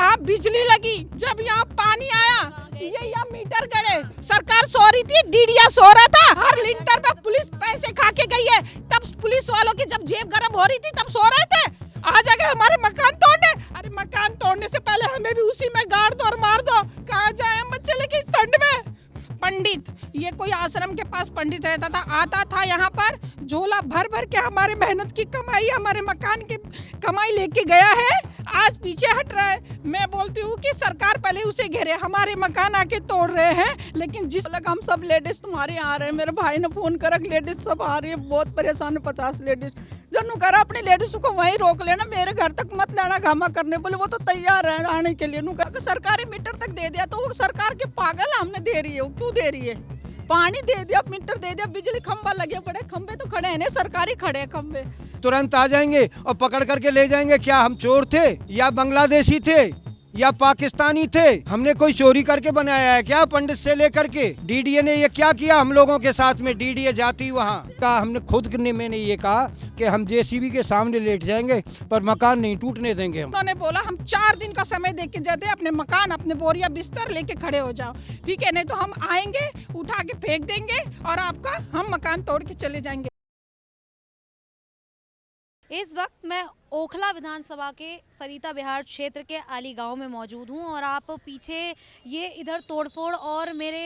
यहाँ बिजली लगी, जब यहाँ पानी आया, ये यहाँ मीटर गड़े, सरकार सो रही थी, डीडीआ सो रहा था, हर लिंटर पे पुलिस पैसे खा के गई है। तब पुलिस वालों की जब जेब गर्म हो रही थी तब सो रहे थे, आ जाके हमारे मकान तोड़ने। अरे मकान तोड़ने से पहले हमें भी उसी में गाड़ दो और मार दो। कहाँ जाए हम बच्चे लेके इस ठंड में। पंडित, ये कोई आश्रम के पास पंडित रहता था, आता था यहाँ पर झोला भर भर के हमारे मेहनत की कमाई, हमारे मकान की कमाई लेके गया है, आज पीछे हट रहा है। मैं बोलती हूँ कि सरकार पहले उसे घेरे, हमारे मकान आके तोड़ रहे हैं। लेकिन जिस लग हम सब लेडीज तुम्हारे यहाँ आ रहे हैं, मेरे भाई ने फोन करा, लेडीज सब आ रही है, बहुत परेशान है, 50 लेडीज। जब करा अपने लेडीज को वहीं रोक लेना, मेरे घर तक मत लाना घामा करने, बोले वो तो तैयार है आने के लिए। कहा सरकारी मीटर तक दे दिया, तो वो सरकार के पागल हमने दे रही है, वो क्यों दे रही है? पानी दे दिया, मीटर दे दिया, बिजली खंभा लगे पड़े, खंभे तो खड़े हैं ना, सरकारी खड़े हैं खंभे। तुरंत आ जाएंगे और पकड़ करके ले जाएंगे। क्या हम चोर थे या बांग्लादेशी थे या पाकिस्तानी थे? हमने कोई चोरी करके बनाया है क्या? पंडित से लेकर के डीडीए ने ये क्या किया हम लोगों के साथ में? डीडीए जाती वहाँ का, हमने खुद मैंने ये कहा कि हम जेसीबी के सामने लेट जाएंगे पर मकान नहीं टूटने देंगे। उन्होंने बोला हम 4 दिन का समय दे के जाते, अपने मकान अपने बोरिया बिस्तर लेके खड़े हो जाओ, ठीक है, नहीं तो हम आएंगे उठा के फेंक देंगे और आपका हम मकान तोड़ के चले जाएंगे। इस वक्त मैं ओखला विधानसभा के सरिता बिहार क्षेत्र के आली गांव में मौजूद हूं और आप पीछे ये इधर तोड़फोड़ और मेरे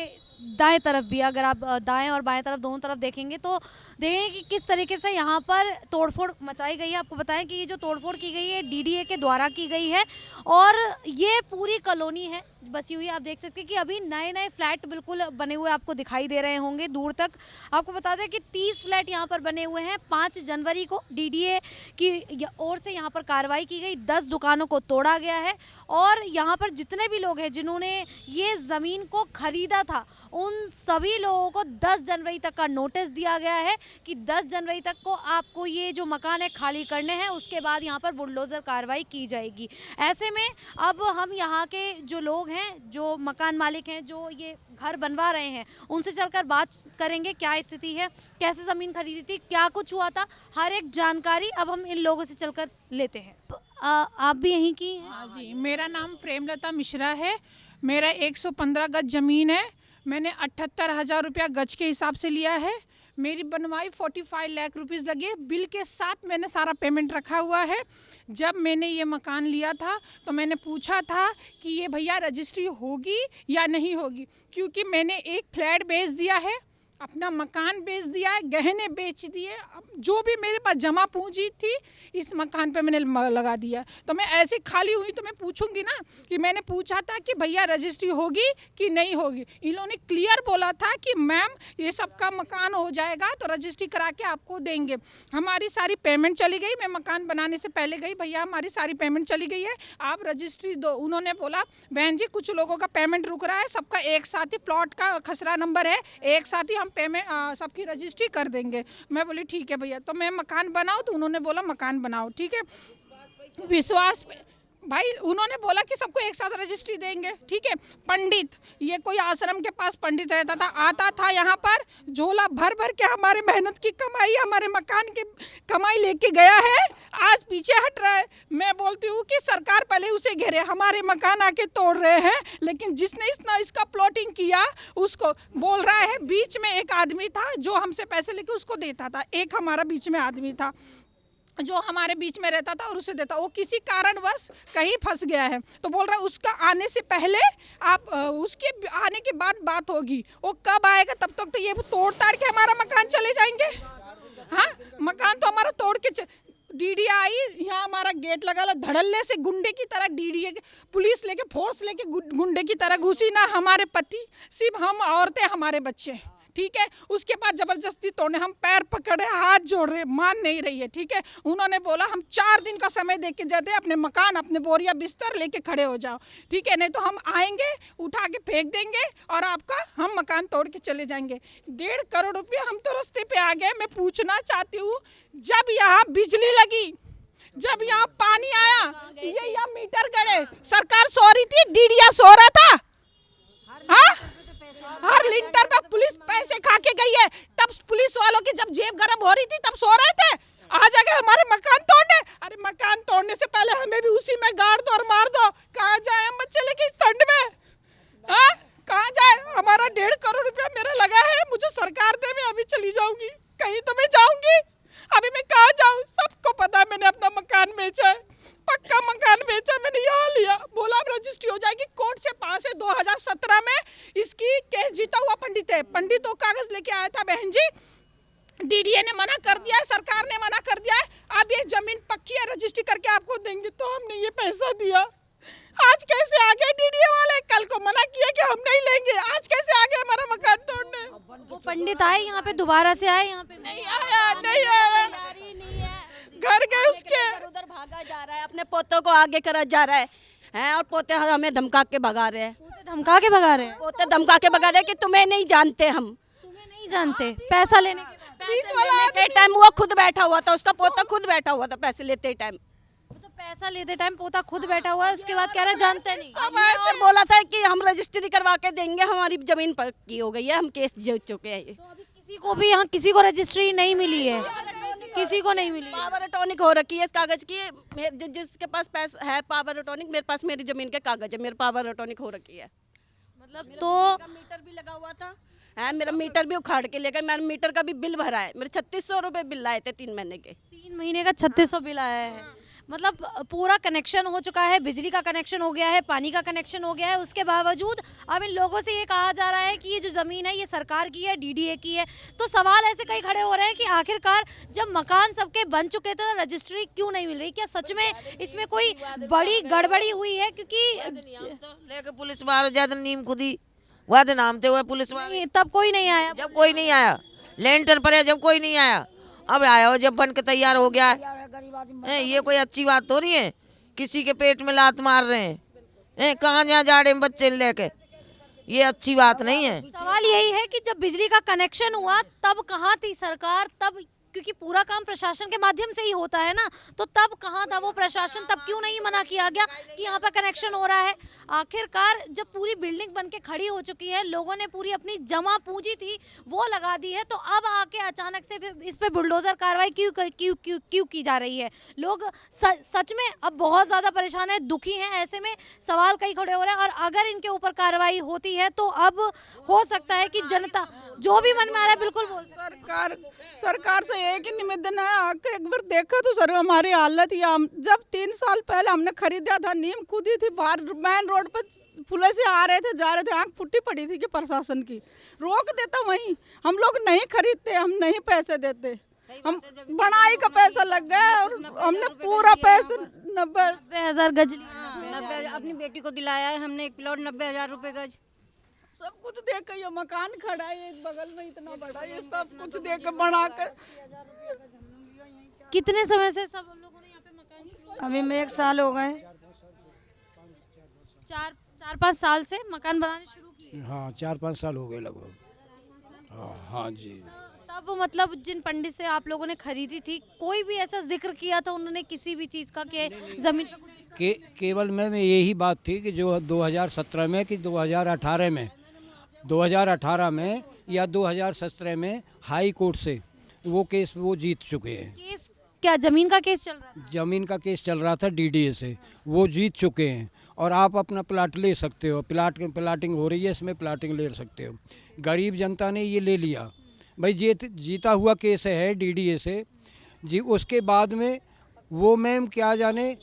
दाएं तरफ भी, अगर आप दाएं और बाएं तरफ दोनों तरफ देखेंगे तो देखेंगे कि किस तरीके से यहाँ पर तोड़फोड़ मचाई गई है। आपको बताएं कि ये जो तोड़फोड़ की गई है डीडीए के द्वारा की गई है और ये पूरी कॉलोनी है बसी हुई। आप देख सकते हैं कि अभी नए नए फ्लैट बिल्कुल बने हुए आपको दिखाई दे रहे होंगे दूर तक। आपको बता दें कि 30 फ्लैट यहाँ पर बने हुए हैं। 5 जनवरी को डीडीए की ओर से यहाँ पर कार्रवाई की गई, 10 दुकानों को तोड़ा गया है और यहाँ पर जितने भी लोग हैं जिन्होंने ये ज़मीन को खरीदा था उन सभी लोगों को 10 जनवरी तक का नोटिस दिया गया है कि 10 जनवरी तक को आपको ये जो मकान है खाली करने हैं, उसके बाद यहाँ पर बुलडोज़र कार्रवाई की जाएगी। ऐसे में अब हम यहाँ के जो लोग हैं, जो मकान मालिक हैं, जो ये घर बनवा रहे हैं, उनसे चलकर बात करेंगे क्या स्थिति है, कैसे ज़मीन खरीदी थी, क्या कुछ हुआ था, हर एक जानकारी अब हम इन लोगों से चलकर लेते हैं। आप भी यहीं की हैं? हाँ जी, मेरा नाम प्रेमलता मिश्रा है। मेरा 115 गज ज़मीन है। मैंने 78,000 रुपया गज के हिसाब से लिया है। मेरी बनवाई 45 लाख रुपीज़ लगी है। बिल के साथ मैंने सारा पेमेंट रखा हुआ है। जब मैंने ये मकान लिया था तो मैंने पूछा था कि ये भैया रजिस्ट्री होगी या नहीं होगी, क्योंकि मैंने एक फ्लैट बेच दिया है, अपना मकान बेच दिया है, गहने बेच दिए, जो भी मेरे पास जमा पूंजी थी इस मकान पे मैंने लगा दिया। तो मैं ऐसे खाली हुई तो मैं पूछूंगी ना कि मैंने पूछा था कि भैया रजिस्ट्री होगी कि नहीं होगी। इन्होंने क्लियर बोला था कि मैम ये सबका मकान हो जाएगा तो रजिस्ट्री करा के आपको देंगे। हमारी सारी पेमेंट चली गई। मैं मकान बनाने से पहले गई, भैया हमारी सारी पेमेंट चली गई है, आप रजिस्ट्री दो। उन्होंने बोला बहन जी कुछ लोगों का पेमेंट रुक रहा है, सबका एक साथ ही प्लॉट का खसरा नंबर है, एक साथ ही हम पेमेंट सबकी रजिस्ट्री कर देंगे। मैं बोली ठीक है भैया। तो मैं मकान बनाऊं तो उन्होंने बोला मकान बनाओ, ठीक है, विश्वास भाई। उन्होंने बोला कि सबको एक साथ रजिस्ट्री देंगे, ठीक है। पंडित, ये कोई आश्रम के पास पंडित रहता था, आता था यहाँ पर झोला भर भर के हमारे मेहनत की कमाई, हमारे मकान की कमाई लेके गया है, आज पीछे हट रहा है। मैं बोलती हूँ कि सरकार पहले उसे घेरे, हमारे मकान आके तोड़ रहे हैं। लेकिन जिसने इसका प्लॉटिंग किया उसको बोल रहा है, बीच में एक आदमी था जो हमसे पैसे लेके उसको देता था, एक हमारा बीच में आदमी था जो हमारे बीच में रहता था और उसे देता, वो किसी कारणवश कहीं फंस गया है। तो बोल रहा है उसका आने से पहले आप उसके आने के बाद बात होगी। वो कब आएगा तब तक तो ये तोड़ ताड़ के हमारा मकान चले जाएंगे। हाँ, मकान तो हमारा तोड़ के डीडी आई, यहाँ हमारा गेट लगा, धड़ल्ले से गुंडे की तरह डीडी पुलिस लेके फोर्स लेके गुंडे की तरह घुसी ना हमारे पति, सिर्फ हम औरतें हमारे बच्चे, ठीक है। उसके बाद जबरदस्ती तोड़ने, हम पैर पकड़े हाथ जोड़ रहे, मान नहीं रही है, ठीक है। उन्होंने बोला हम 4 दिन का समय दे के जाते, अपने मकान अपने बोरिया बिस्तर लेके खड़े हो जाओ, ठीक है, नहीं तो हम आएंगे उठा के फेंक देंगे और आपका हम मकान तोड़ के चले जाएंगे। 1.5 करोड़ रुपये हम तो रास्ते पे आ गए। मैं पूछना चाहती हूँ, जब यहाँ बिजली लगी, जब यहाँ पानी आया, ये यहाँ मीटर गड़े, सरकार सो रही थी, डीडीआ सो रहा था, हाँ, हर लिंटर पे पुलिस पैसे खा के गई है। तब पुलिस वालों की जब जेब गर्म हो रही थी तब सो रहे थे, आ जाके हमारे मकान तोड़ने। अरे मकान तोड़ने से पहले हमें भी उसी में गाड़ दो और मार दो। कहाँ जाए थे, पंडित तो कागज लेके आया था बहन जी, डीडीए ने मना कर दिया है, सरकार ने मना कर दिया है। अब ये जमीन पक्की है, रजिस्ट्री करके आपको देंगे, तो हमने ये पैसा दिया। आज कैसे आ गए डीडीए वाले? कल को मना किया कि हम नहीं लेंगे, आज कैसे आ गए हमारा मकान तोड़ने? वो पंडित आए यहाँ पे, दोबारा से आए यहाँ पे? नहीं आया, नहीं आया, घर गए उसके। उधर भागा जा रहा है, अपने पोतों को आगे करा जा रहा है और पोते हमें धमका के भगा रहे हैं। पोते धमका के भगा रहे हैं? पोते धमका के भगा रहे हैं कि तुम्हें नहीं जानते हम। तुम्हें नहीं जानते? पैसा लेने के बाद? पैसे लेते टाइम वो खुद बैठा हुआ था, उसका पोता खुद बैठा हुआ था पैसे लेते टाइम। तो पैसा लेते टाइम पोता खुद बैठा हुआ है, उसके बाद कह रहे हैं जानते नहीं। और बोला था कि हम रजिस्ट्री करवा के देंगे, हमारी जमीन पक्की हो गई है, हम केस जीत चुके हैं। तो अभी किसी को भी यहाँ किसी को रजिस्ट्री नहीं मिली है, किसी को नहीं मिली है। पावर अटॉर्नी हो रखी है इस कागज की, जिसके पास पैसा है पावर अटॉर्नी, मेरे पास मेरी जमीन के कागज है, मेरे पावर अटॉर्नी हो रखी है। मतलब तो मीटर भी लगा हुआ था है, मेरा मीटर भी उखाड़ के ले गए, मैंने मीटर का भी बिल भरा है, मेरे 3600 रुपए बिल आए थे 3 महीने के। 3 महीने का 3600 बिल आया है। मतलब पूरा कनेक्शन हो चुका है, बिजली का कनेक्शन हो गया है, पानी का कनेक्शन हो गया है, उसके बावजूद अब इन लोगों से ये कहा जा रहा है कि ये जो ज़मीन है ये सरकार की है, डीडीए की है। तो सवाल ऐसे कई खड़े हो रहे हैं कि आखिरकार जब मकान सबके बन चुके थे तो रजिस्ट्री क्यों नहीं मिल रही? क्या सच में इसमें कोई बड़ी गड़बड़ी हुई है? क्योंकि लेके पुलिस बाहर ज्यादा नीम खुदी वादे नाम थे, वो पुलिस वाले तब कोई नहीं आया। जब कोई नहीं आया, लेंटर पर है जब कोई नहीं आया, अब आया हो जब बन के तैयार हो गया है। ये कोई अच्छी बात हो रही है? किसी के पेट में लात मार रहे हैं, कहाँ जा रहे हैं बच्चे लेके, ये अच्छी बात नहीं है। सवाल यही है कि जब बिजली का कनेक्शन हुआ तब कहाँ थी सरकार? तब क्योंकि पूरा काम प्रशासन के माध्यम से ही होता है ना, तो तब कहाँ था वो प्रशासन? तब क्यों नहीं मना किया गया कि यहाँ पर कनेक्शन हो रहा है? आखिरकार जब पूरी बिल्डिंग बन के खड़ी हो चुकी है, लोगों ने पूरी अपनी जमा पूंजी थी वो लगा दी है, तो अब आके अचानक से फिर इस पे बुलडोजर कार्रवाई क्यों क्यों क्यों क्यों की जा रही है? लोग सच में अब बहुत ज़्यादा परेशान है, दुखी हैं। ऐसे में सवाल कई खड़े हो रहे हैं, और अगर इनके ऊपर कार्रवाई होती है तो अब हो सकता है कि जनता जो भी मन में आ रहा है बिल्कुल बोल सकती। सरकार से एक ही निवेदन है, आके एक बार देखो तो सर हमारी हालत। या जब 3 साल पहले हमने खरीदा था, नीम खुदी थी बाहर मेन रोड पर, फुले से आ रहे थे जा रहे थे, आंख फुटी पड़ी थी कि प्रशासन की रोक देता वहीं। हम लोग नहीं खरीदते, हम नहीं पैसे देते, हम बनाई का पैसा लग गया और हमने पूरा पैसा 90,000 गज लिया। 90 अपनी बेटी को दिलाया है हमने, एक प्लॉट 90,000 रुपए गज। सब कुछ देख के, ये मकान खड़ा है बगल में इतना बड़ा, ये सब कुछ देख के बना कर। कितने समय से सब लोगों ने यहाँ पे मकान शुरू? अभी में 1 साल हो गए। 4-5 साल से मकान बनाने शुरू किए? हाँ 4-5 साल हो गए लगभग। हाँ जी। तब मतलब जिन पंडित से आप लोगों ने खरीदी थी, कोई भी ऐसा जिक्र किया था उन्होंने किसी भी चीज़ का कि जमीन पे कुछ? केवल में यही बात थी कि जो 2017 में कि 2018 में 2018 में या 2017 में हाई कोर्ट से वो केस वो जीत चुके हैं। केस क्या जमीन का केस चल रहा था? जमीन का केस चल रहा था डीडीए से, वो जीत चुके हैं और आप अपना प्लाट ले सकते हो। प्लाटिंग हो रही है, इसमें प्लाटिंग ले सकते हो। गरीब जनता ने ये ले लिया भाई, जीता हुआ केस है डीडीए से जी। उसके बाद में वो मैम क्या जाने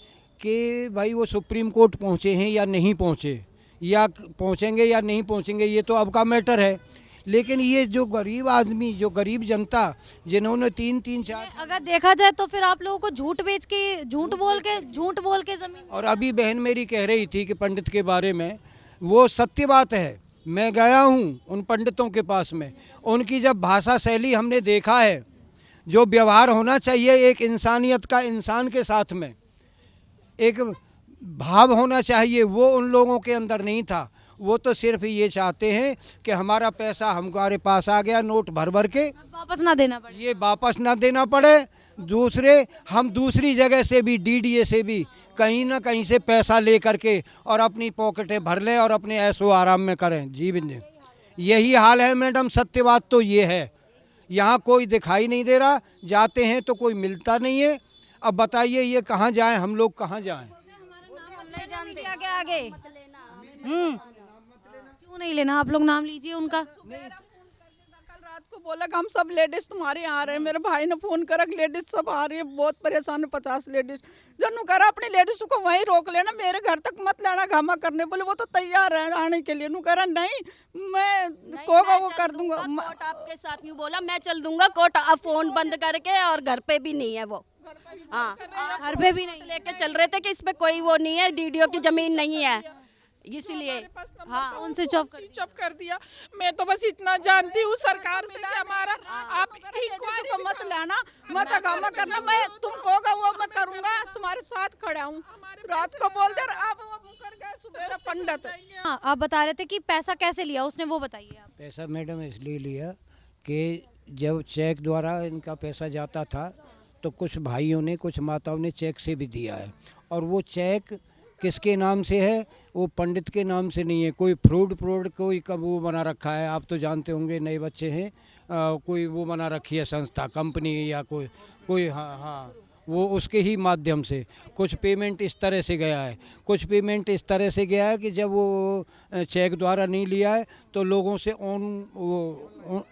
कि भाई वो सुप्रीम कोर्ट पहुँचे हैं या नहीं पहुँचे, या पहुँचेंगे या नहीं पहुँचेंगे, ये तो अब का मैटर है। लेकिन ये जो गरीब आदमी, जो गरीब जनता जिन्होंने 3-4 अगर देखा जाए तो फिर आप लोगों को झूठ बेच के, झूठ बोल के जमीन। और अभी बहन मेरी कह रही थी कि पंडित के बारे में, वो सत्य बात है। मैं गया हूँ उन पंडितों के पास में, उनकी जब भाषा शैली हमने देखा है, जो व्यवहार होना चाहिए एक इंसानियत का, इंसान के साथ में एक भाव होना चाहिए, वो उन लोगों के अंदर नहीं था। वो तो सिर्फ ये चाहते हैं कि हमारा पैसा हमारे पास आ गया, नोट भर भर के वापस ना देना पड़े, ये वापस ना देना पड़े। दूसरे हम दूसरी जगह से भी, डीडीए से भी कहीं ना कहीं से पैसा ले करके और अपनी पॉकेटें भर लें और अपने ऐशो आराम में करें। जी बिंदु यही हाल है मैडम, सत्य बात तो ये है। यहाँ कोई दिखाई नहीं दे रहा, जाते हैं तो कोई मिलता नहीं है। अब बताइए ये कहाँ जाएं, हम लोग कहाँ जाएं? नहीं जानते आगे क्यों नहीं लेना? आप लोग नाम लीजिए उनका। कल रात को बोला कि हम सब लेडीज तुम्हारे यहाँ आ रहे हैं। मेरे भाई ने फोन करा कि लेडीज सब आ रही है, बहुत परेशान है 50 लेडीज। जब करा अपनी लेडीज को वहीं रोक लेना, मेरे घर तक मत लाना घामा करने। बोले वो तो तैयार है आने के लिए। नु करा नहीं, मैं कोगा वो कर दूंगा। कोर्ट आपके साथ यूँ बोला, मैं चल दूंगा कोर्ट, अब फोन बंद करके, और घर पे भी नहीं है वो। हाँ, घर पे भी नहीं। लेके चल रहे थे कि इस पे कोई वो नहीं है, डीडीओ की जमीन नहीं है, इसलिए। हाँ, फोन स्विच ऑफ कर स्विच ऑफ कर दिया। मैं तो बस इतना जानती हूँ सरकार से कि हमारा आप इंक्वायरी को मत लाना, मत हंगामा करना। मैं तुम कहोगा वो मैं करूंगा, तुम्हारे साथ खड़ा हूँ। रात को बोल दे, आप वो मुकर गए, सुबह पंडित। हाँ, आप बता रहे थे कि पैसा कैसे लिया उसने, वो बताइए आप। पैसा मैडम इसलिए लिया कि जब चेक द्वारा इनका पैसा जाता था तो कुछ भाइयों ने, कुछ माताओं ने चेक से भी दिया है, और वो चेक किसके नाम से है? वो पंडित के नाम से नहीं है। कोई फ्रॉड कोई कब वो बना रखा है, आप तो जानते होंगे, नए बच्चे हैं, कोई वो बना रखी है संस्था, कंपनी या कोई हाँ वो उसके ही माध्यम से कुछ पेमेंट इस तरह से गया है। कुछ पेमेंट इस तरह से गया है कि जब वो चेक द्वारा नहीं लिया है तो लोगों से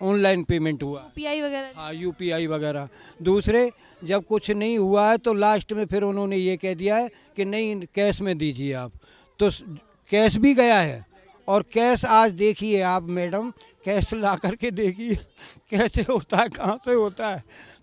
ऑनलाइन पेमेंट हुआ, यूपीआई वगैरह। हाँ यूपीआई वगैरह। दूसरे जब कुछ नहीं हुआ है तो लास्ट में फिर उन्होंने ये कह दिया है कि नहीं कैश में दीजिए आप, तो कैश भी गया है। और कैश आज देखिए आप मैडम, कैश ला करके देखिए कैसे होता है, कहाँ से होता है।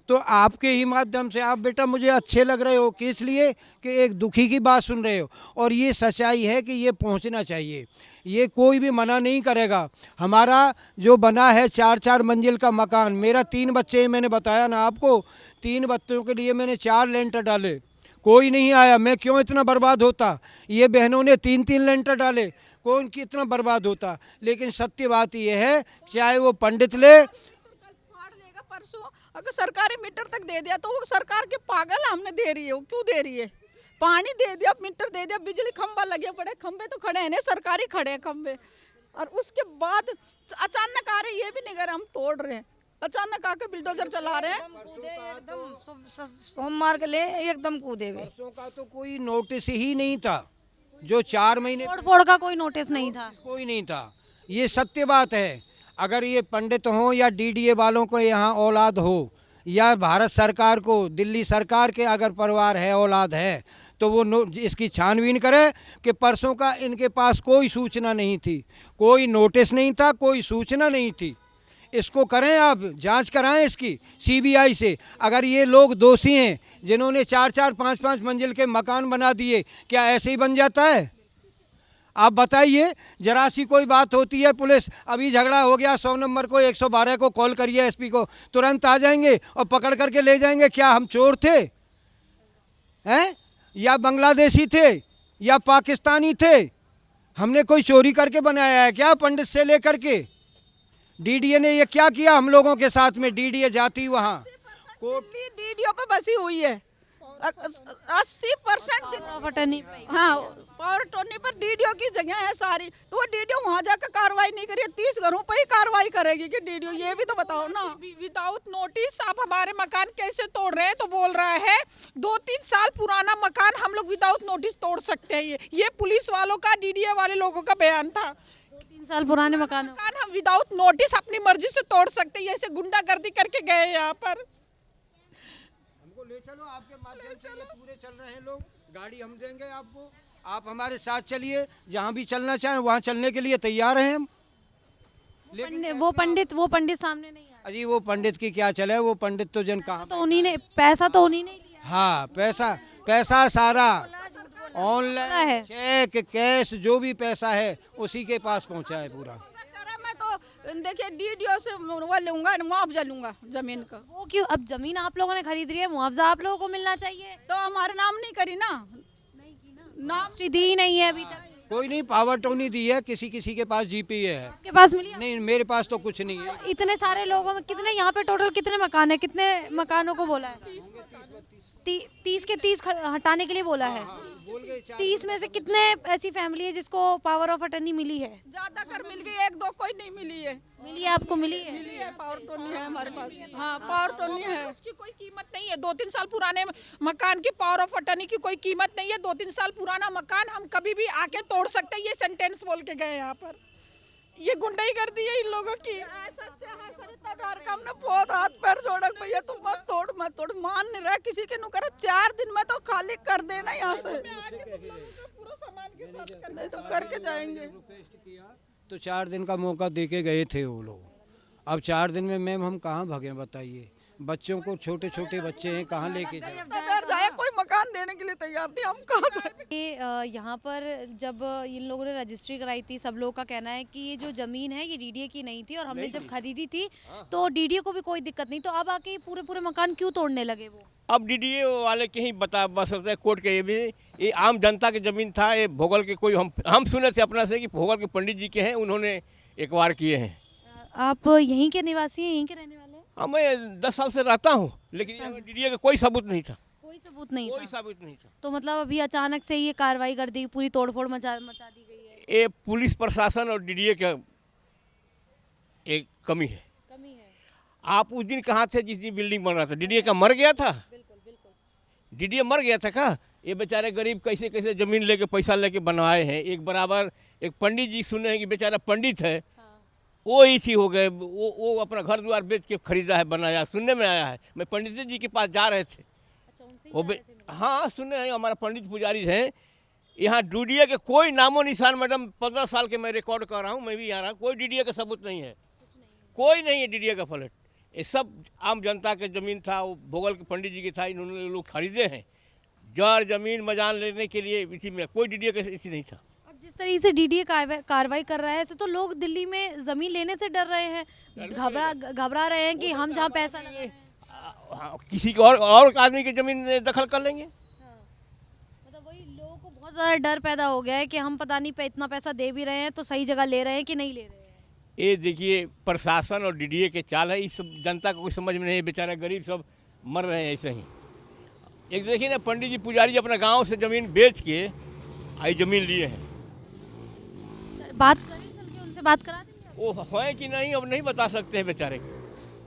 तो आपके ही माध्यम से आप बेटा मुझे अच्छे लग रहे हो कि इसलिए कि एक दुखी की बात सुन रहे हो, और ये सच्चाई है कि ये पहुंचना चाहिए। ये कोई भी मना नहीं करेगा। हमारा जो बना है 4-4 मंजिल का मकान, मेरा 3 बच्चे हैं, मैंने बताया ना आपको, 3 बच्चों के लिए मैंने 4 लेंटर डाले, कोई नहीं आया। मैं क्यों इतना बर्बाद होता? ये बहनों ने 3-3 लेंटर डाले, कौन कितना बर्बाद होता। लेकिन सत्य बात यह है, चाहे वो पंडित ले, फाड़ देगा परसों। अगर सरकारी मीटर तक दे दिया तो वो सरकार के पागल हमने दे रही है, वो क्यों दे रही है? पानी दे दिया, मीटर दे दिया, बिजली खंभा लगे, बड़े खंभे तो खड़े हैं ना, सरकारी खड़े हैं खंभे। और उसके बाद अचानक आ रहे, ये भी नहीं कर हम तोड़ रहे हैं, अचानक आके बिल्डोजर चला रहे हैं। सोमवार के लिए एकदम कूदे हुए। परसों का तो कोई नोटिस ही नहीं था, जो 4 महीने तोड़-फोड़ का कोई नोटिस नहीं था। कोई नहीं था। ये सत्य बात है। अगर ये पंडित हों या डीडीए वालों को यहाँ औलाद हो, या भारत सरकार को, दिल्ली सरकार के अगर परिवार है, औलाद है, तो वो इसकी छानबीन करे कि परसों का इनके पास कोई सूचना नहीं थी, कोई नोटिस नहीं था, कोई सूचना नहीं थी। इसको करें, आप जांच कराएं इसकी सीबीआई से। अगर ये लोग दोषी हैं जिन्होंने 4-4, 5-5 मंजिल के मकान बना दिए, क्या ऐसे ही बन जाता है? आप बताइए। जरा सी कोई बात होती है, पुलिस अभी झगड़ा हो गया, 100 नंबर को 112 को कॉल करिए, एसपी को, तुरंत आ जाएंगे और पकड़ करके ले जाएंगे। क्या हम चोर थे हैं, या बांग्लादेशी थे, या पाकिस्तानी थे? हमने कोई चोरी करके बनाया है क्या पंडित से लेकर के? डीडीए ने ये क्या किया हम लोगों के साथ में? डीडीए जाती वहाँ डीडीओ पे बसी हुई है 80%। हाँ, पावर टोनी पर डीडीओ की जगह है सारी, तो वो डीडीओ वहाँ जाकर कार्रवाई नहीं करिए, 30 घरों पर ही कार्रवाई करेगी कि डीडीओ? ये भी तो बताओ ना। विदाउट नोटिस आप हमारे मकान कैसे तोड़ रहे हैं? तो बोल रहा है 2-3 साल पुराना मकान हम लोग विदाउट नोटिस तोड़ सकते हैं। ये पुलिस वालों का, डीडीए वाले लोगों का बयान था। 2-3 साल पुराने मकान हम विदाउट नोटिस अपनी मर्जी से तोड़ सकते हैं। ऐसे गुंडागर्दी करके गए यहाँ पर। हमको ले चलो, आपके माध्यम से ये पूरे चल रहे हैं लोग, गाड़ी हम देंगे आपको, आप हमारे साथ चलिए, जहाँ भी चलना चाहें वहाँ चलने के लिए तैयार हैं हम। वो पंडित सामने नहीं आया। अजी वो पंडित की क्या चले, वो पंडित तो जन कहाँ। तो उन्हीं ने पैसा लिया। हाँ, पैसा सारा ऑनलाइन, चेक, कैश, जो भी पैसा है उसी के पास पहुँचा है पूरा। मैं तो देखिए डीडीओ से वो लूंगा, मुआवजा लूंगा जमीन का। वो क्यों? अब जमीन आप लोगों ने खरीद रही है, मुआवजा आप लोगों को मिलना चाहिए। तो हमारे नाम नहीं करी ना, नाम दी नहीं है अभी तक। कोई नहीं, पावर टोनी दी है, किसी के पास जीपी है। आपके पास मिली? नहीं, मेरे पास तो कुछ नहीं है। इतने सारे लोगों में कितने यहाँ पे टोटल कितने मकान है? कितने मकानों को बोला है? 30 के 30 हटाने के लिए बोला है। 30 में से कितने ऐसी फैमिली है जिसको पावर ऑफ अटर्नी मिली है? ज्यादा कर मिल गई, 1-2 कोई नहीं मिली है। मिली है आपको? मिली है। पावर टोनी है हमारे पास। हाँ, पावर टोनी है। उसकी कोई कीमत नहीं है। 2-3 साल पुराने मकान की पावर ऑफ अटर्नी की कोई कीमत नहीं है। 2-3 साल पुराना मकान हम कभी भी आके तोड़ सकते हैं। ये सेंटेंस बोल के गए यहाँ पर। ये गुंडाई कर दी है इन लोगों की। ऐसा चाहे सरिता बिहार का हमने बहुत हाथ पैर जोड़ा कि भैया तुम मत तोड़ मान नहीं रहा किसी के नु करे 4 दिन में तो खाली कर देना यहाँ से पूरा सामान के साथ करने तो करके जाएंगे। तो 4 दिन का मौका दे के गए थे वो लोग। अब 4 दिन में मैम हम कहाँ भागे बताइए? बच्चों को, छोटे छोटे बच्चे हैं, कहाँ लेके जाए? जाए कोई मकान देने के लिए तैयार नहीं, हम कहाँ जाए? ये यहाँ पर जब इन लोगों ने रजिस्ट्री कराई थी, सब लोगों का कहना है कि ये जो जमीन है ये डीडीए की नहीं थी और हमने जब खरीदी थी तो डीडीए को भी कोई दिक्कत नहीं, तो अब आके पूरे पूरे मकान क्यों तोड़ने लगे वो? अब डीडीए वाले के ही बता बस कोर्ट के ये आम जनता की जमीन था। ये भोगल के कोई हम सुने थे अपना से कि भोगल के पंडित जी के हैं, उन्होंने एकवार किए हैं। आप यहीं के निवासी हैं, यहीं के रहने वाले हैं? हाँ, मैं 10 साल से रहता हूँ, लेकिन डीडीए का कोई सबूत नहीं था। कोई सबूत नहीं कोई था? सबूत नहीं था। तो मतलब अभी अचानक से ये कार्रवाई कर दी, पूरी तोड़फोड़ मचा दी गई है? ये पुलिस प्रशासन और डीडीए का एक कमी है। आप उस दिन कहाँ थे जिस दिन बिल्डिंग बन रहा था? डीडीए का मर गया था? डीडीए मर गया था का? ये बेचारे गरीब कैसे कैसे जमीन लेके पैसा लेके बनवाए हैं। एक बराबर एक पंडित जी सुने हैं कि बेचारा पंडित है, वो इसी हो गए, वो अपना घर द्वार बेच के खरीदा है, बनाया। सुनने में आया है, मैं पंडित जी के पास जा रहे थे। अच्छा, उनसे ही जा रहे थे? हाँ सुने हैं, हमारा पंडित पुजारी हैं यहाँ। डीडीए के कोई नामो निशान, मैडम 15 साल के मैं रिकॉर्ड कर रहा हूँ, मैं भी यहाँ रहा, कोई डीडीए का सबूत नहीं है, कोई नहीं है डीडीए का फ्लैट। ये सब आम जनता के ज़मीन था, वो भोगल के पंडित जी की था, इन्होंने लोग खरीदे हैं जड़ जमीन मजान लेने के लिए। इसी में कोई डीडीए का इसी नहीं था। अब जिस तरीके से डीडीए कार्रवाई कर रहा है, ऐसे तो लोग दिल्ली में जमीन लेने से डर रहे हैं, घबरा रहे हैं कि हम जहाँ पैसा लगा रहे हैं। हाँ, किसी के और आदमी की ज़मीन दखल कर लेंगे। मतलब वही लोगों को बहुत ज़्यादा डर पैदा हो गया है कि हम पता नहीं इतना पैसा दे भी रहे हैं तो सही जगह ले रहे हैं कि नहीं ले रहे हैं। ये देखिए प्रशासन और डीडीए के चाल है, इस सब जनता को कोई समझ में नहीं। बेचारा गरीब सब मर रहे हैं ऐसे ही। एक देखिए ना, पंडित जी पुजारी जी अपना गांव से ज़मीन बेच के आई ज़मीन लिए हैं। बात करें, चल के उनसे बात करा देंगे। वो हैं कि नहीं अब नहीं बता सकते हैं बेचारे,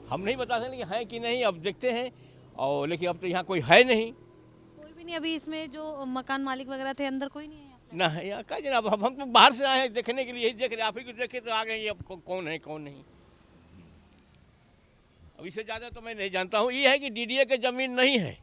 हम नहीं बता सकते कि हैं कि नहीं, अब देखते हैं। और लेकिन अब तो यहाँ कोई है नहीं, कोई भी नहीं अभी इसमें, जो मकान मालिक वगैरह थे अंदर कोई नहीं है? ना है यहाँ का जनाब। अब हम तो बाहर से आए हैं देखने के लिए, यही देख रहे, आप ही को देखे तो आ गए। अब कौन है कौन नहीं, अब इससे ज़्यादा तो मैं नहीं जानता हूँ। ये है कि डीडीए के ज़मीन नहीं है,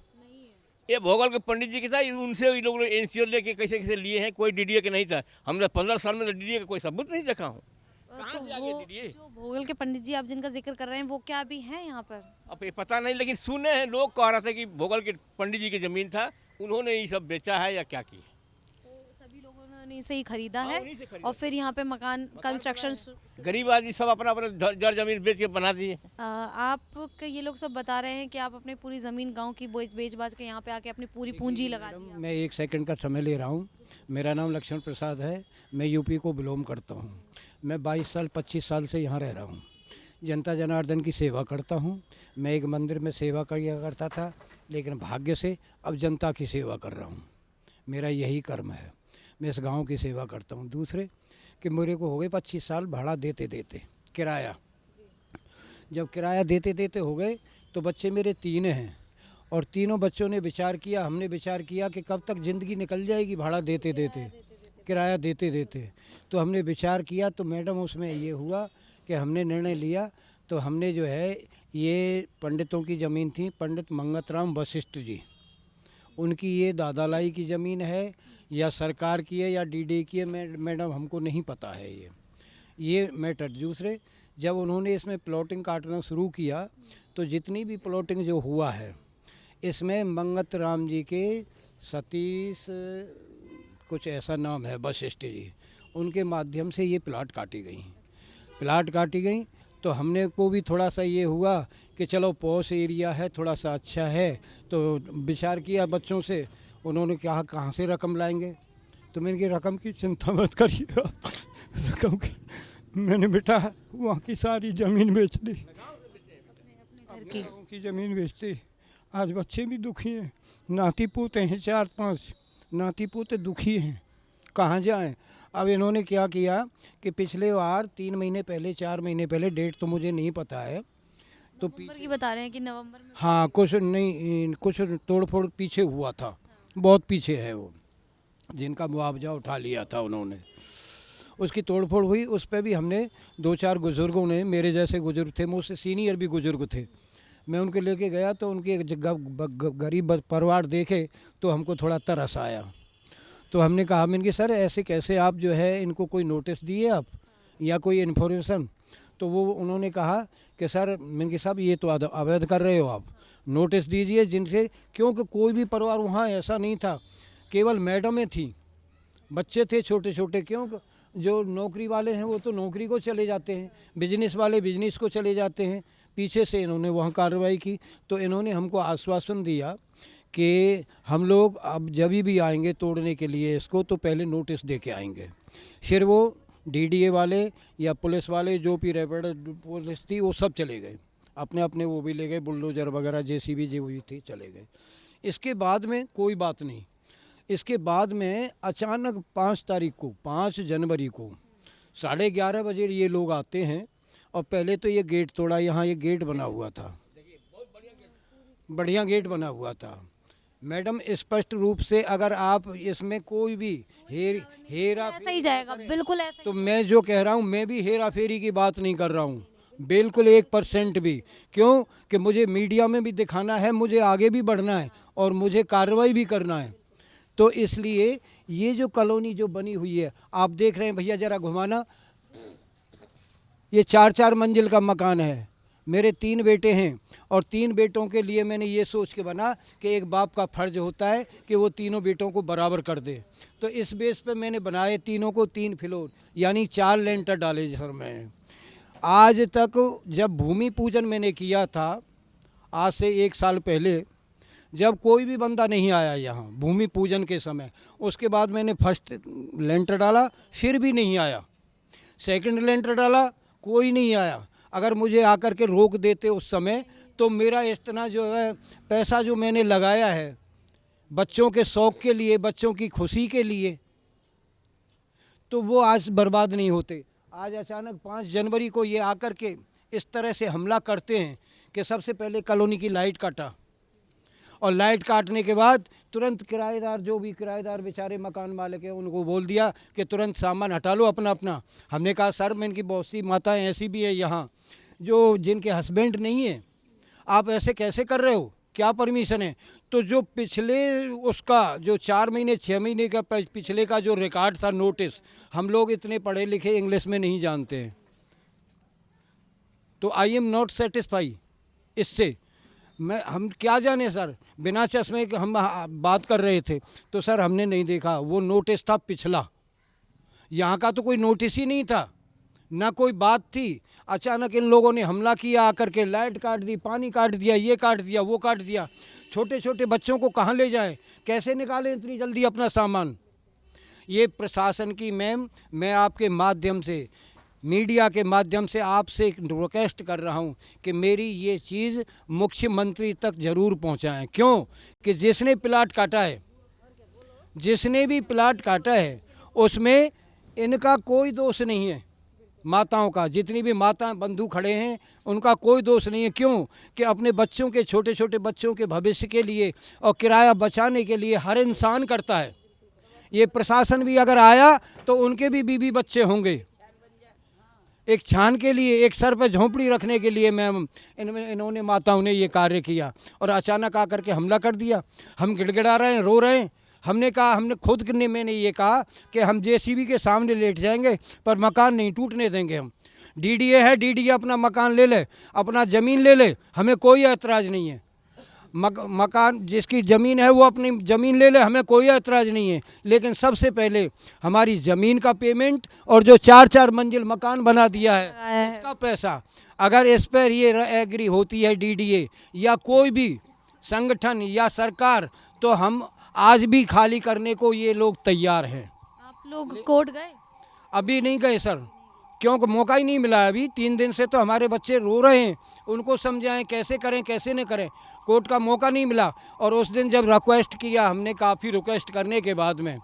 ये भोगल के पंडित जी की था, उनसे ये लोग एनसीओ लेके कैसे कैसे लिए हैं। कोई डीडीए के नहीं था। हमने 15 साल में तो डीडीए का कोई सबूत नहीं देखा हूँ। कहाँ से आ गया डीडीए? जो भोगल के पंडित जी आप जिनका जिक्र कर रहे हैं वो क्या अभी हैं यहाँ पर? अब ये पता नहीं, लेकिन सुने हैं, लोग कह रहे थे कि भोगल के पंडित जी की ज़मीन था, उन्होंने ये सब बेचा है या क्या किया। तो सभी लोगों ने इसे ही खरीदा हाँ, है उन्हीं से खरीदा। और फिर यहाँ पे मकान कंस्ट्रक्शन। गरीब आदमी सब अपना अपना जड़ जमीन बेच के बना दिए। आप ये लोग सब बता रहे हैं कि आप अपनी पूरी ज़मीन गांव की बेच बाच के यहाँ पे आके अपनी पूरी पूंजी लगा दी। मैं 1 सेकंड का समय ले रहा हूँ। मेरा नाम लक्ष्मण प्रसाद है, मैं यूपी को बिलोंग करता हूँ। मैं 22 साल 25 साल से यहाँ रह रहा हूँ। जनता जनार्दन की सेवा करता हूँ। मैं एक मंदिर में सेवा किया करता था, लेकिन भाग्य से अब जनता की सेवा कर रहा हूँ। मेरा यही कर्म है, मैं इस गांव की सेवा करता हूँ। दूसरे कि मेरे को हो गए 25 साल भाड़ा देते देते किराया। जब किराया देते देते हो गए तो बच्चे मेरे 3 हैं और तीनों बच्चों ने विचार किया, हमने विचार किया कि कब तक ज़िंदगी निकल जाएगी भाड़ा देते देते, किराया देते देते। तो हमने विचार किया, तो मैडम उसमें ये हुआ कि हमने निर्णय लिया, तो हमने जो है ये पंडितों की ज़मीन थी, पंडित मंगतराम वशिष्ठ जी, उनकी ये दादालाई की ज़मीन है या सरकार की है या डीडीए की है, मैडम हमको नहीं पता है ये मैटर। दूसरे जब उन्होंने इसमें प्लॉटिंग काटना शुरू किया तो जितनी भी प्लॉटिंग जो हुआ है इसमें मंगत राम जी के सतीश कुछ ऐसा नाम है वशिष्ठ जी, उनके माध्यम से ये प्लाट काटी गई। तो हमने को भी थोड़ा सा ये हुआ कि चलो पॉश एरिया है, थोड़ा सा अच्छा है, तो विचार किया बच्चों से। उन्होंने कहा कहाँ से रकम लाएंगे, तो मैंने कहा रकम की चिंता मत करिए आप, रकम की मैंने बेटा वहाँ की सारी ज़मीन बेच दी, अपने गाँव की ज़मीन बेच दी। आज बच्चे भी दुखी हैं, नाती पोते हैं 4-5 नाती पोते दुखी हैं, कहाँ जाएं। अब इन्होंने क्या किया कि पिछले बार 3 महीने पहले 4 महीने पहले, डेट तो मुझे नहीं पता है, तो नवंबर की बता रहे हैं कि नवंबर में। हाँ कुछ तोड़फोड़ पीछे हुआ था, बहुत पीछे है वो, जिनका मुआवजा उठा लिया था उन्होंने। उसकी तोड़फोड़ हुई। उस पर भी हमने 2-4 बुज़ुर्गों ने, मेरे जैसे बुज़ुर्ग थे, मुझसे सीनियर भी बुज़ुर्ग थे, मैं उनके लेके गया तो उनके गरीब परिवार देखे तो हमको थोड़ा तरस आया। तो हमने कहा मैंने कि सर ऐसे कैसे आप जो है इनको कोई नोटिस दिए आप या कोई इन्फॉर्मेशन? तो वो उन्होंने कहा कि सर मैंने कि साहब ये तो अवैध कर रहे हो आप, नोटिस दीजिए जिनसे, क्योंकि कोई भी परिवार वहाँ ऐसा नहीं था, केवल मैडमें थी, बच्चे थे छोटे छोटे, क्यों जो नौकरी वाले हैं वो तो नौकरी को चले जाते हैं, बिजनेस वाले बिजनेस को चले जाते हैं। पीछे से इन्होंने वहाँ कार्रवाई की। तो इन्होंने हमको आश्वासन दिया कि हम लोग अब जब भी आएंगे तोड़ने के लिए इसको तो पहले नोटिस दे के आएंगे। फिर वो डीडीए वाले या पुलिस वाले जो भी रैपिड पुलिस थी वो सब चले गए, अपने अपने वो भी ले गए, बुलडोजर वगैरह जेसीबी जो भी थी चले गए। इसके बाद में कोई बात नहीं। इसके बाद में अचानक 5 जनवरी को 11:30 बजे ये लोग आते हैं और पहले तो ये गेट तोड़ा। यहाँ ये गेट बना हुआ था, बढ़िया गेट बना हुआ था मैडम, स्पष्ट रूप से अगर आप इसमें कोई भी हेरा ऐसा ही जाएगा, बिल्कुल ऐसा तो मैं जो कह रहा हूँ, मैं भी हेरा फेरी की बात नहीं कर रहा हूँ, बिल्कुल 1% भी। क्यों कि मुझे मीडिया में भी दिखाना है, मुझे आगे भी बढ़ना है और मुझे कार्रवाई भी करना है। तो इसलिए ये जो कॉलोनी जो बनी हुई है, आप देख रहे हैं भैया ज़रा घुमाना, ये 4-4 मंजिल का मकान है। मेरे 3 बेटे हैं और 3 बेटों के लिए मैंने ये सोच के बना कि एक बाप का फ़र्ज होता है कि वो तीनों बेटों को बराबर कर दे। तो इस बेस पे मैंने बनाए तीनों को 3 फ्लोर यानी 4 लेंटर डाले सर। मैं आज तक जब भूमि पूजन मैंने किया था, आज से 1 साल पहले, जब कोई भी बंदा नहीं आया यहाँ भूमि पूजन के समय, उसके बाद मैंने फर्स्ट लेंटर डाला, फिर भी नहीं आया। सेकंड लेंटर डाला, कोई नहीं आया। अगर मुझे आकर के रोक देते उस समय तो मेरा इतना जो है पैसा जो मैंने लगाया है बच्चों के शौक़ के लिए, बच्चों की खुशी के लिए, तो वो आज बर्बाद नहीं होते। आज अचानक 5 जनवरी को ये आकर के इस तरह से हमला करते हैं कि सबसे पहले कॉलोनी की लाइट काटा और लाइट काटने के बाद तुरंत किराएदार, जो भी किराएदार बेचारे मकान मालिक हैं, उनको बोल दिया कि तुरंत सामान हटा लो अपना अपना। हमने कहा सर मैं इनकी बहुत सी माताएं ऐसी भी है यहाँ जो जिनके हस्बैंड नहीं है, आप ऐसे कैसे कर रहे हो, क्या परमिशन है? तो जो पिछले उसका जो 4 महीने 6 महीने का पिछले का जो रिकॉर्ड था नोटिस, हम लोग इतने पढ़े लिखे इंग्लिश में नहीं जानते हैं, तो आई एम नॉट सेटिस्फाई इससे। हम क्या जाने सर, बिना चश्मे के हम बात कर रहे थे तो सर हमने नहीं देखा, वो नोटिस था पिछला, यहाँ का तो कोई नोटिस ही नहीं था, ना कोई बात थी। अचानक इन लोगों ने हमला किया, आकर के लाइट काट दी, पानी काट दिया, ये काट दिया, वो काट दिया। छोटे छोटे बच्चों को कहाँ ले जाएं, कैसे निकालें इतनी जल्दी अपना सामान? ये प्रशासन की मैम, मैं आपके माध्यम से, मीडिया के माध्यम से आपसे रिक्वेस्ट कर रहा हूं कि मेरी ये चीज़ मुख्यमंत्री तक ज़रूर पहुंचाएं। क्यों कि जिसने प्लाट काटा है, जिसने भी प्लाट काटा है उसमें इनका कोई दोष नहीं है, माताओं का, जितनी भी माता बंधु खड़े हैं उनका कोई दोष नहीं है। क्यों कि अपने बच्चों के, छोटे छोटे बच्चों के भविष्य के लिए और किराया बचाने के लिए हर इंसान करता है। ये प्रशासन भी अगर आया तो उनके भी बीवी बच्चे होंगे, एक छान के लिए, एक सर पर झोंपड़ी रखने के लिए मैम इन्होंने माताओं ने ये कार्य किया और अचानक आकर के हमला कर दिया। हम गिड़गिड़ा रहे हैं, रो रहे हैं। हमने कहा, हमने खुद मैंने ये कहा कि हम जेसीबी के सामने लेट जाएंगे पर मकान नहीं टूटने देंगे। हम डीडीए है, डीडीए अपना मकान ले ले, अपना ज़मीन ले ले, हमें कोई ऐतराज़ नहीं है। मकान जिसकी ज़मीन है वो अपनी ज़मीन ले ले, हमें कोई ऐतराज़ नहीं है। लेकिन सबसे पहले हमारी ज़मीन का पेमेंट और जो 4-4 मंजिल मकान बना दिया है उसका पैसा, अगर इस पर ये एग्री होती है डीडीए या कोई भी संगठन या सरकार, तो हम आज भी खाली करने को ये लोग तैयार हैं। आप लोग कोर्ट गए? अभी नहीं गए सर, क्योंकि मौका ही नहीं मिला। अभी 3 दिन से तो हमारे बच्चे रो रहे हैं, उनको समझाएं कैसे करें कैसे न करें, कोर्ट का मौका नहीं मिला। और उस दिन जब रिक्वेस्ट किया हमने, काफ़ी रिक्वेस्ट करने के बाद में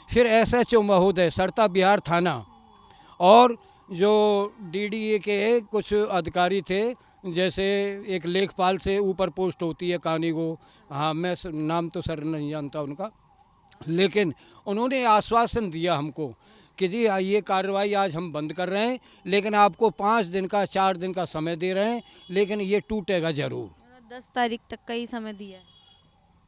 फिर SHO महोदय, सरता बिहार थाना और जो डीडीए के कुछ अधिकारी थे, जैसे एक लेखपाल से ऊपर पोस्ट होती है कानीगो, हाँ मैं नाम तो सर नहीं जानता उनका, लेकिन उन्होंने आश्वासन दिया हमको कि जी ये कार्रवाई आज हम बंद कर रहे हैं, लेकिन आपको 5 दिन का 4 दिन का समय दे रहे हैं, लेकिन ये टूटेगा ज़रूर। 10 तारीख तक का ही समय दिया है।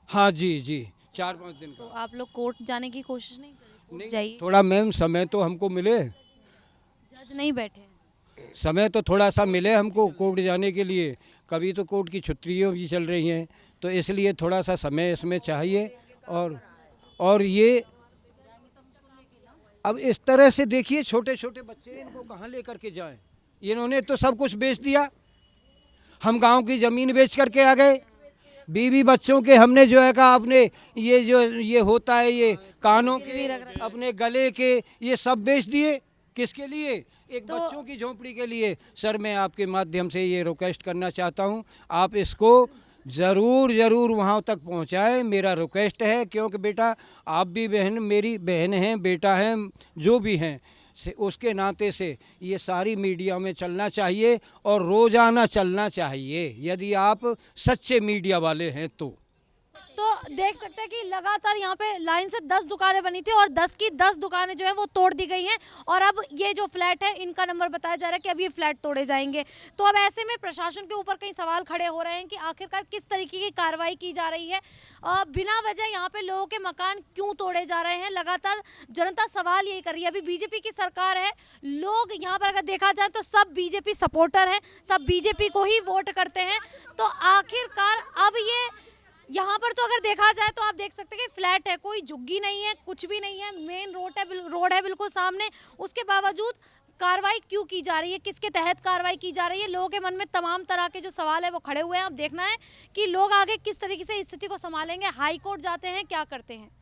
हाँ जी जी, 4-5 दिन तो का। आप लोग कोर्ट जाने की कोशिश नहीं करें? कोर्ट जाइए। थोड़ा मैम समय तो हमको मिले, जज नहीं बैठे हैं। समय तो थोड़ा सा मिले हमको कोर्ट जाने के लिए। कभी तो कोर्ट की छुट्टियाँ भी चल रही हैं, तो इसलिए थोड़ा सा समय इसमें चाहिए। और ये अब इस तरह से देखिए, छोटे छोटे बच्चे, इनको कहाँ लेकर के जाएं? इन्होंने तो सब कुछ बेच दिया। हम गांव की ज़मीन बेच करके आ गए, बीवी बच्चों के हमने जो है कहा अपने ये होता है ये कानों के, अपने गले के, ये सब बेच दिए। किसके लिए? एक बच्चों की झोंपड़ी के लिए। सर मैं आपके माध्यम से ये रिक्वेस्ट करना चाहता हूँ, आप इसको ज़रूर वहाँ तक पहुँचाएं, मेरा रिक्वेस्ट है। क्योंकि बेटा आप भी बहन, मेरी बहन हैं, बेटा हैं, जो भी हैं, से उसके नाते से ये सारी मीडिया में चलना चाहिए और रोज़ाना चलना चाहिए, यदि आप सच्चे मीडिया वाले हैं तो देख सकते हैं कि लगातार यहाँ पे लाइन से 10 दुकानें बनी थी और 10 की 10 दुकानें जो है वो तोड़ दी गई हैं। और अब ये जो फ्लैट है, इनका नंबर बताया जा रहा है कि अब ये फ्लैट तोड़े जाएंगे। तो अब ऐसे में प्रशासन के ऊपर कई सवाल खड़े हो रहे हैं कि आखिरकार किस तरीके की कार्रवाई की जा रही है। बिना वजह यहाँ पे लोगों के मकान क्यों तोड़े जा रहे हैं, लगातार जनता सवाल यही कर रही है। अभी बीजेपी की सरकार है, लोग यहाँ पर अगर देखा जाए तो सब बीजेपी सपोर्टर हैं, सब बीजेपी को ही वोट करते हैं। तो आखिरकार अब ये यहाँ पर तो अगर देखा जाए तो आप देख सकते हैं कि फ्लैट है, कोई झुग्गी नहीं है, कुछ भी नहीं है, मेन रोड है बिल्कुल सामने। उसके बावजूद कार्रवाई क्यों की जा रही है, किसके तहत कार्रवाई की जा रही है? लोगों के मन में तमाम तरह के जो सवाल है वो खड़े हुए हैं। अब देखना है कि लोग आगे किस तरीके से स्थिति को संभालेंगे, हाई कोर्ट जाते हैं, क्या करते हैं।